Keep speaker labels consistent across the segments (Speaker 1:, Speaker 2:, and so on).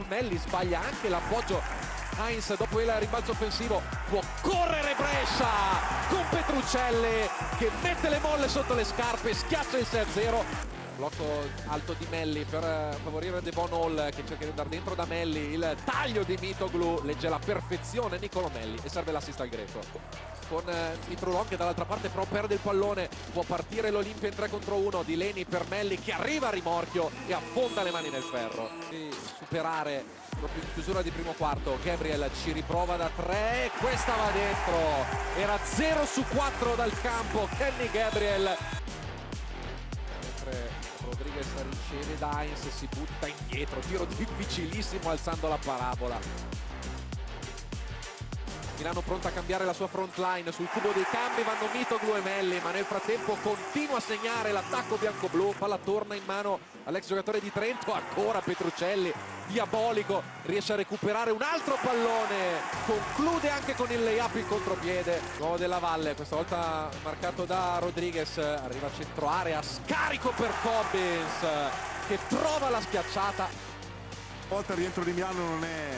Speaker 1: Melli sbaglia anche l'appoggio. Heinz dopo il rimbalzo offensivo può correre Brescia con Petruccelli che mette le molle sotto le scarpe, schiaccia il 6-0. Blocco alto di Melli per favorire Devon Hall che cerca di andare dentro da Melli. Il taglio di Mitoglu legge la perfezione Nicolo Melli e serve l'assist al greco. Con Mitrulon che dall'altra parte però perde il pallone, può partire l'Olimpia in 3 contro 1. Di Leni per Melli che arriva a rimorchio e affonda le mani nel ferro. E superare proprio in chiusura di primo quarto. Gabriel ci riprova da 3, questa va dentro. Era 0 su 4 dal campo Kenny Gabriel. Mentre Rodriguez riceve da Heinz, si butta indietro, tiro difficilissimo alzando la parabola. Milano pronta a cambiare la sua front line, sul cubo dei cambi vanno Mitoglu e Melli, ma nel frattempo continua a segnare l'attacco bianco-blu. Palla torna in mano all'ex giocatore di Trento, ancora Petruccelli, diabolico, riesce a recuperare un altro pallone, conclude anche con il layup in contropiede. Nuovo della Valle, questa volta marcato da Rodriguez, arriva a centro area, scarico per Cobbins che trova la schiacciata.
Speaker 2: Volta il rientro di Milano non è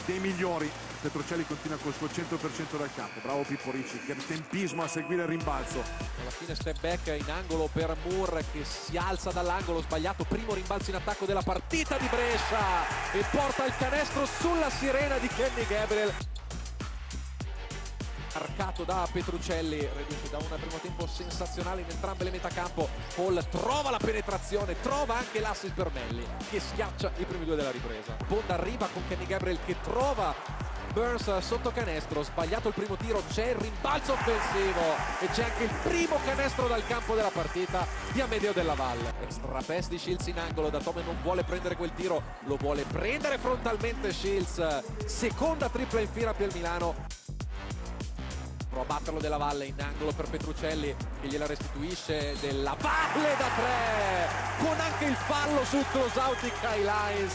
Speaker 2: dei migliori. Petruccelli continua col suo 100% dal campo, bravo Pippo Ricci, che tempismo a seguire il rimbalzo.
Speaker 1: Alla fine step back in angolo per Moore che si alza dall'angolo sbagliato, primo rimbalzo in attacco della partita di Brescia e porta il canestro sulla sirena di Kenny Gabriel. Marcato da Petruccelli, reduce da un primo tempo sensazionale in entrambe le metacampo. Hall trova la penetrazione, trova anche l'assist per Melli che schiaccia i primi due della ripresa. Bond arriva con Kenny Gabriel che trova Burns sotto canestro, sbagliato il primo tiro, c'è il rimbalzo offensivo e c'è anche il primo canestro dal campo della partita di Amedeo Della Valle. Extra pass di Shields in angolo, Datome non vuole prendere quel tiro, lo vuole prendere frontalmente Shields, seconda tripla in fila per il Milano. Prova a batterlo Della Valle in angolo per Petruccelli che gliela restituisce. Della Valle da 3 con anche il fallo sul close out di Kyle Heinz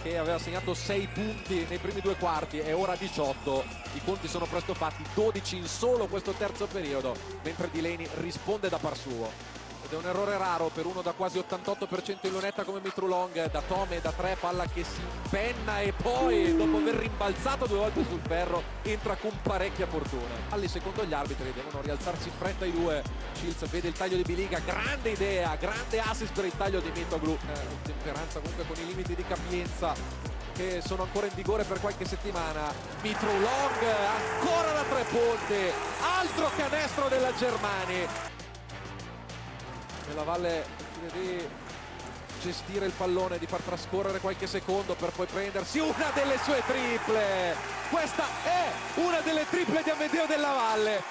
Speaker 1: che aveva segnato 6 punti nei primi due quarti e ora 18. I conti sono presto fatti, 12 in solo questo terzo periodo, mentre Delaney risponde da par suo. Ed è un errore raro per uno da quasi 88% in lunetta come Mitrulong. Da Tome da 3, palla che si impenna e poi dopo aver rimbalzato 2 volte sul ferro entra con parecchia fortuna. Falli secondo gli arbitri, devono rialzarsi in fretta i due. Shields vede il taglio di Biliga, grande idea, grande assist per il taglio di Mitoglu. Temperanza comunque con i limiti di capienza che sono ancora in vigore per qualche settimana. Mitrulong ancora da 3 punti, altro canestro della Germani. Della Valle di gestire il pallone, di far trascorrere qualche secondo per poi prendersi una delle sue triple. Questa è una delle triple di Amedeo Della Valle.